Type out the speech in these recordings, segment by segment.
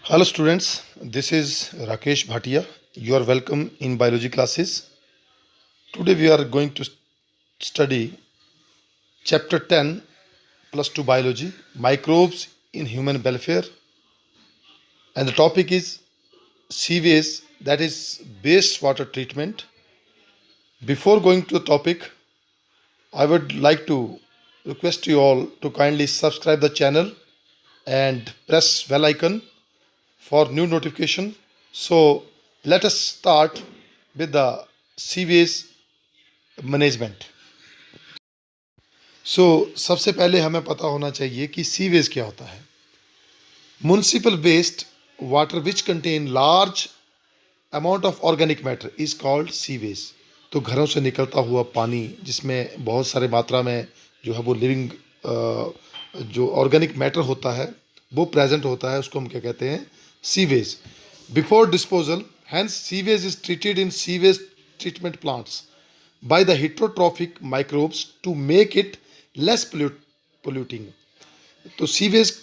Hello students, this is Rakesh Bhatia. You are welcome in biology classes. Today we are going to study chapter 10 plus 2 biology, microbes in human welfare, and the topic is sewage, that is wastewater treatment. Before going to the topic, I would like to request you all to kindly subscribe the channel and press bell icon for new notification. So let us start with the sewage management. सबसे पहले हमें पता होना चाहिए कि sewage क्या होता है। Municipal waste water which contain large amount of organic matter is called sewage. तो घरों से निकलता हुआ पानी जिसमें बहुत सारे मात्रा में जो है वो लिविंग जो ऑर्गेनिक मैटर होता है वो प्रेजेंट होता है, उसको हम क्या कहते हैं, sewage. Before disposal, hence sewage is treated in sewage treatment plants by the heterotrophic microbes to make it less polluting। तो सीवेज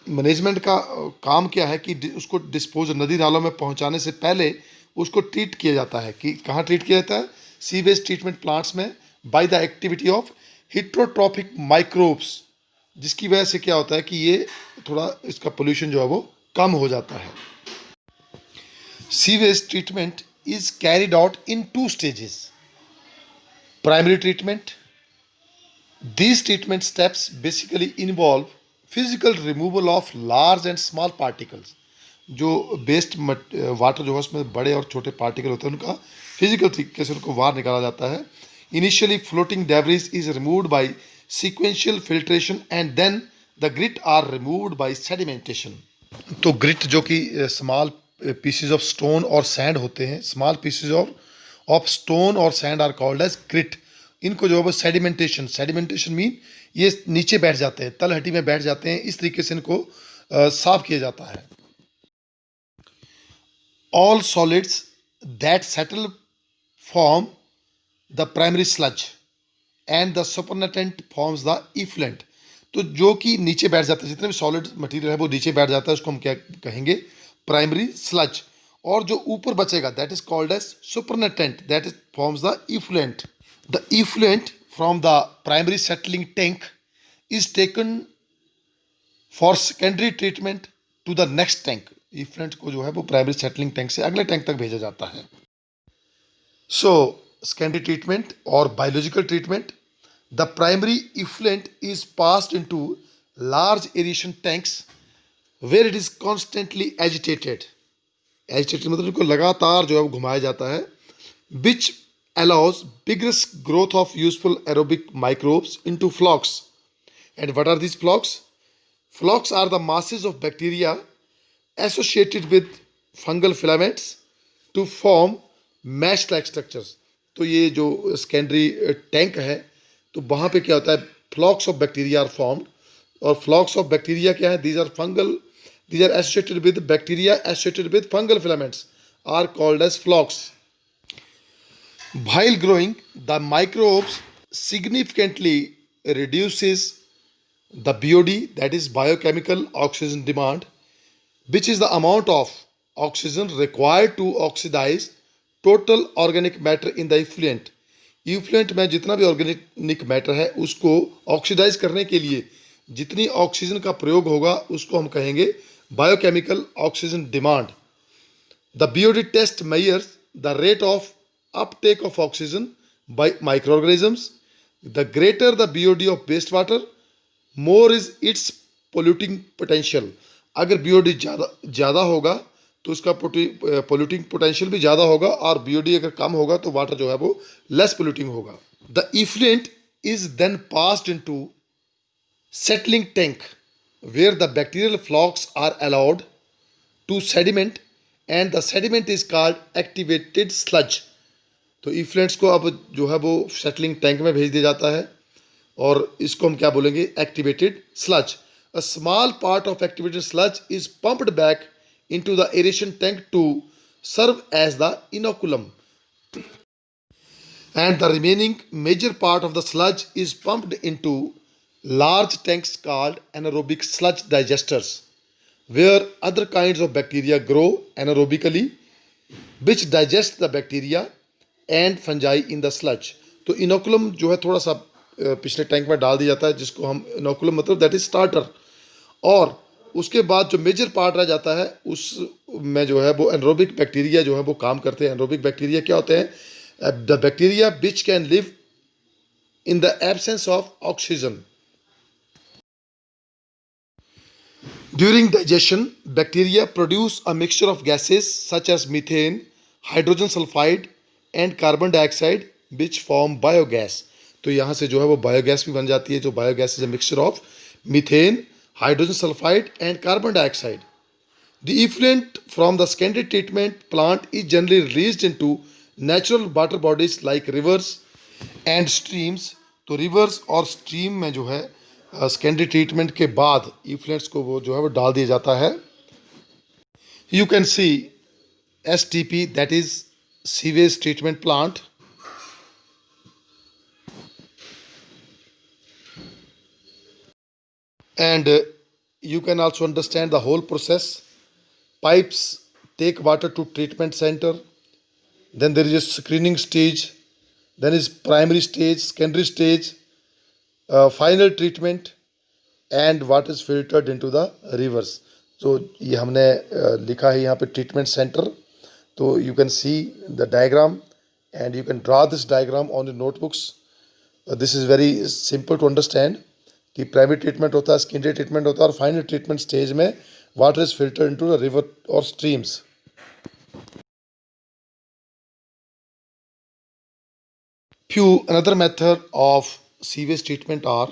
मैनेजमेंट का काम क्या है कि उसको डिस्पोज नदी नालों में पहुंचाने से पहले उसको ट्रीट किया जाता है। कि कहाँ ट्रीट किया जाता है? सीवेज ट्रीटमेंट प्लांट्स में, by the activity of heterotrophic microbes, जिसकी वजह से क्या होता है कि ये थोड़ा इसका पोल्यूशन जो है वो कम हो जाता है। Sewage treatment is carried out in 2 stages. Primary treatment. These treatment steps basically involve physical removal of large and small particles। जो वेस्ट वाटर जो है उसमें बड़े और छोटे पार्टिकल होते हैं उनका फिजिकल तरीके से उनको बाहर निकाला जाता है। Initially floating debris is removed by sequential filtration and then the grit are removed by sedimentation. तो ग्रिट जो कि स्मॉल पीसेज ऑफ स्टोन और सैंड होते हैं, स्मॉल पीसेज ऑफ स्टोन और sand are called as grit. इनको जो है वो सेडिमेंटेशन मीन ये नीचे बैठ जाते हैं, तलहटी में बैठ जाते हैं, इस तरीके से इनको साफ किया जाता है। All solids that settle form the primary sludge and the supernatant forms the effluent. तो जो कि नीचे बैठ जाता है, जितने भी सॉलिड मटेरियल है वो नीचे बैठ जाता है, उसको हम क्या कहेंगे? Primary sludge. और जो ऊपर बचेगा that is called as supernatant, that is forms the effluent. The effluent from the primary settling tank is taken for secondary treatment to the next tank. Effluent को जो है वो प्राइमरी सेटलिंग टैंक से अगले टैंक तक भेजा जाता है। सो सेकेंडरी ट्रीटमेंट और biological treatment. The primary effluent is passed into large aeration tanks where it is constantly agitated. Agitated मतलब उनको लगातार जो है वो घुमाया जाता है। विच allows vigorous growth of useful aerobic microbes into flocs। And what are these flocs? Flocs are the masses of bacteria associated with fungal filaments to form mesh-like structures। तो ये जो सेकेंडरी टैंक है तो वहाँ पे क्या होता है? फ्लॉक्स ऑफ बैक्टीरिया आर फॉर्म्ड। और फ्लॉक्स ऑफ बैक्टीरिया क्या है? these are associated with bacteria associated with fungal filaments are called as flocs। While growing, the microbes significantly reduces the BOD, that is biochemical oxygen demand, which is the amount of oxygen required to oxidize total organic matter in the effluent। Effluent में जितना भी organic matter है उसको oxidise करने के लिए जितनी oxygen का प्रयोग होगा उसको हम कहेंगे biochemical oxygen demand. The BOD test measures the rate of uptake of oxygen by microorganisms। The greater the BOD of wastewater, more is its polluting potential। अगर BOD ज़्यादा होगा तो उसका polluting potential भी ज़्यादा होगा, और BOD अगर कम होगा तो वाटर जो है वो less polluting होगा। The effluent is then passed into settling tank where the bacterial flocks are allowed to sediment and the sediment is called activated sludge। तो इफ्लुएंट्स को अब जो है वो सेटलिंग टैंक में भेज दिया जाता है और इसको हम क्या बोलेंगे? Activated sludge. A small part of activated sludge is pumped back into the aeration tank to serve as the inoculum and the remaining major part of the sludge is pumped into large tanks called anaerobic sludge digesters. where other kinds of bacteria grow anaerobically which digest the bacteria and fungi in the sludge. तो inoculum जो है थोड़ा सा पिछले tank में डाल दिया जाता है, जिसको हम इनोकुलम मतलब दैट इज स्टार्टर, और उसके बाद जो मेजर पार्ट रह जाता है उस में जो है वो एनरोबिक बैक्टीरिया जो है वो काम करते हैं. एनरोबिक बैक्टीरिया क्या होते हैं? The bacteria which can live in the absence of oxygen. During digestion, bacteria produce a mixture of gases such as methane, hydrogen sulfide and carbon dioxide which form biogas. तो यहाँ से जो है वो biogas भी बन जाती है, जो biogas is a mixture of methane, hydrogen sulphide and carbon dioxide. The effluent from the secondary treatment plant is generally released into natural water bodies like rivers and streams. तो रिवर्स और stream में जो है secondary treatment के बाद effluents को वो जो है वो डाल दिया जाता है. You can C STP, that is sewage treatment plant. And you can also understand the whole process. Pipes take water to treatment center, then there is a screening stage, then is primary stage, secondary stage, final treatment, and what is filtered into the rivers. तो ये हमने लिखा है यहाँ पे treatment centre. तो you can see the diagram and you can draw this diagram on the notebooks. This is very simple to understand कि primary treatment होता है, सेकेंडरी ट्रीटमेंट होता है, और फाइनल ट्रीटमेंट स्टेज में water is filtered into the river और streams. Few another method of sewage treatment are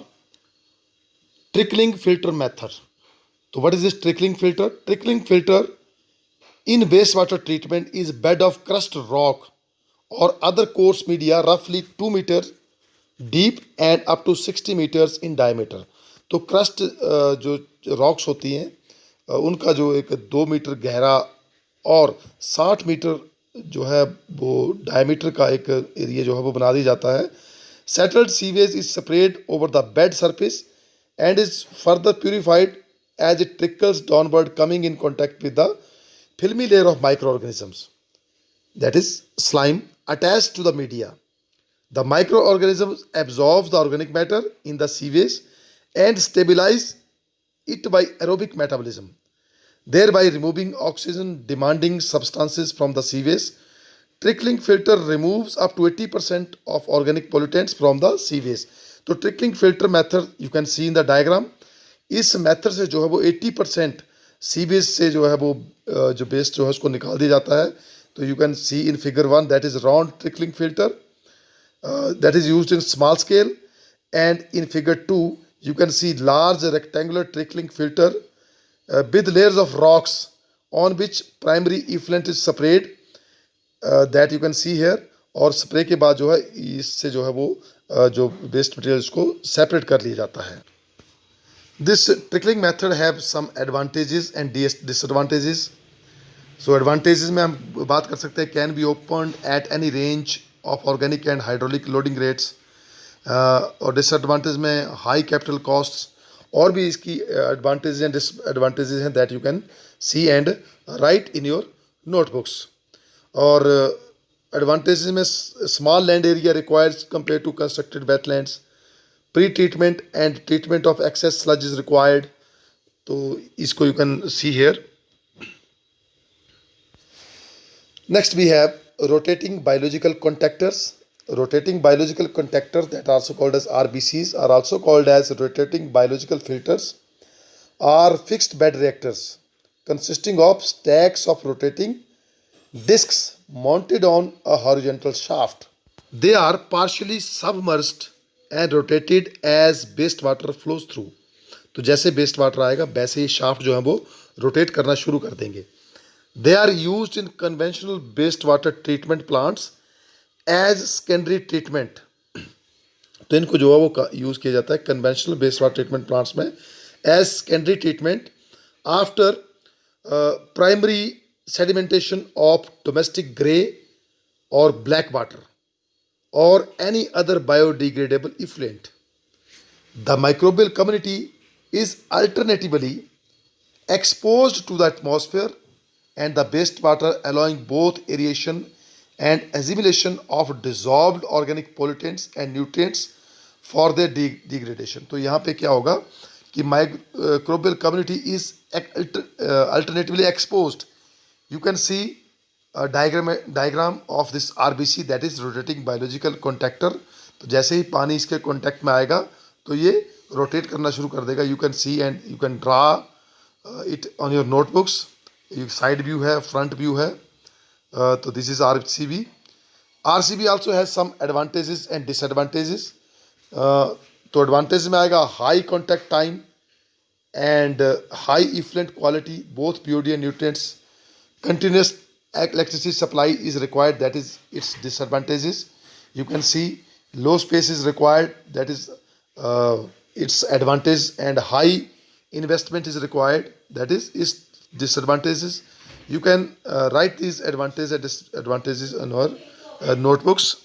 trickling filter method. So what is this trickling filter? Trickling filter in wastewater treatment is bed of crushed rock or other coarse media roughly 2 meters deep and up to 60 meters in diameter. तो crust जो rocks होती हैं उनका जो एक 2 metre गहरा और 60 metre जो है वो डायमीटर का एक एरिया जो है वो बना दिया जाता है. Settled sewage is spread over the bed surface and is further purified as it trickles downward coming in contact with the filmy layer of microorganisms, that is slime, attached to the media. The microorganisms absorb the organic matter in the sewage and stabilize it by aerobic metabolism, thereby removing oxygen-demanding substances from the sewage. Trickling filter removes up to 80% of organic pollutants from the sewage. तो trickling filter method you can see in the diagram. इस method से जो है वो 80% sewage से जो है वो जो वेस्ट जो है उसको निकाल दिया जाता है. तो you can C in figure 1 that is round trickling filter. That is used in small scale, and in figure 2 you can see large rectangular trickling filter with layers of rocks on which primary effluent is sprayed, that you can see here. और spray के बाद जो है इससे जो है वो जो वेस्ट मटेरियल को सेपरेट कर लिया जाता है. This trickling method have some advantages and disadvantages. So advantages में हम बात कर सकते हैं can be open at any range of organic and hydraulic loading rates. और डिसएडवांटेज में हाई कैपिटल कॉस्ट्स. और भी इसकी एडवांटेज एंड डिसएडवांटेजेस हैं that you can see and write in your notebooks. और एडवांटेजेस में small land area requires compare to constructed wetlands. Pre treatment and treatment of access sludge is required. तो इसको you can see here. Next we have rotating biological contactors. Rotating biological contactors, that are also called as RBCs, are also called as rotating biological filters, are fixed bed reactors consisting of stacks of rotating discs mounted on a horizontal shaft. They are partially submerged and rotated as wastewater flows through. तो जैसे waste water आएगा वैसे ही shaft जो है वो rotate करना शुरू कर देंगे. They are used in conventional wastewater treatment plants as secondary treatment. तो इनको जो है वो यूज़ किया जाता है conventional waste water treatment plants में as secondary treatment after primary sedimentation of domestic grey और ब्लैक वाटर और any other biodegradable effluent. The microbial community is alternatively exposed to the atmosphere and the wastewater, allowing both aeration and assimilation of dissolved organic pollutants and nutrients for their degradation. तो यहाँ पे क्या होगा कि microbial community is alternatively exposed. You can see a diagram of this RBC, that is rotating biological contactor. तो जैसे ही पानी इसके कॉन्टैक्ट में आएगा तो ये रोटेट करना शुरू कर देगा. You can see and you can draw it on your notebooks. Side view है, फ्रंट व्यू है. तो this is RCB. RCB also has some advantages and disadvantages. तो एडवांटेज में आएगा high contact time and high effluent quality, both purity and nutrients. Continuous electricity supply is required, that is its disadvantages. You can see low space is required, that is its advantage, and high investment is required, that is its disadvantages. You can write these advantages and disadvantages on our notebooks.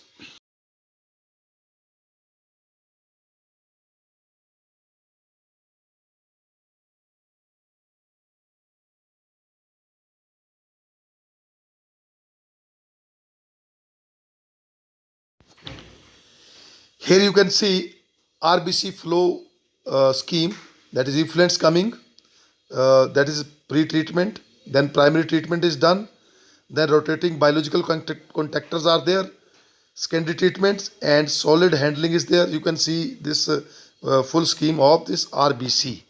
Here you can see RBC flow scheme, that is effluents coming, that is pre-treatment, then primary treatment is done, then rotating biological contactors are there, secondary treatments, and solid handling is there. You can see this full scheme of this RBC.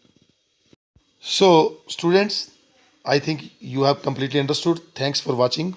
So students, I think you have completely understood. Thanks for watching.